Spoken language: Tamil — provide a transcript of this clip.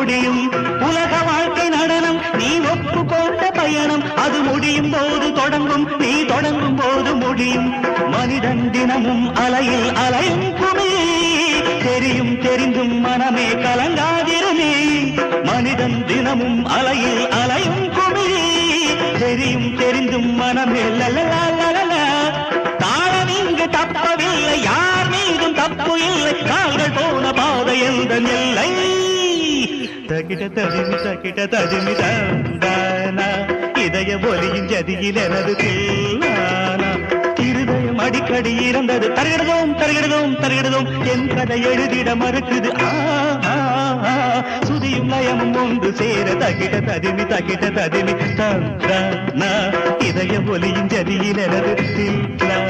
முடியும் உலக வாழ்க்கை நடனம் நீ ஒப்புக்கொண்ட பயணம் அது முடியும் போது தொடங்கும் நீ தொடங்கும் போது முடியும் மனிதன் தினமும் அலையில் அலையும் குமி தெரியும் தெரிந்தும் மனமே கலங்காதிருமே மனிதன் தினமும் அலையில் அலையும் குமி தெரியும் தெரிந்தும் மனமே தாளம் இங்கு தப்பவில்லை யார் மீதும் தப்பு இல்லை கால்கள் போன பாதை எந்த நில்லை தகிட தடிமி தந்தானா இதய ஒலியின் ஜதியில் எனது தில்லானா இருதயம் அடிக்கடி இறந்தது தருகிடுதோம் என் கதை எழுதிட மறுக்குது சுதியும் லயமும் ஒன்று சேர தகிட ததிமி தந்தானா இதய ஒலியின் ஜதியில் எனது தில்லானா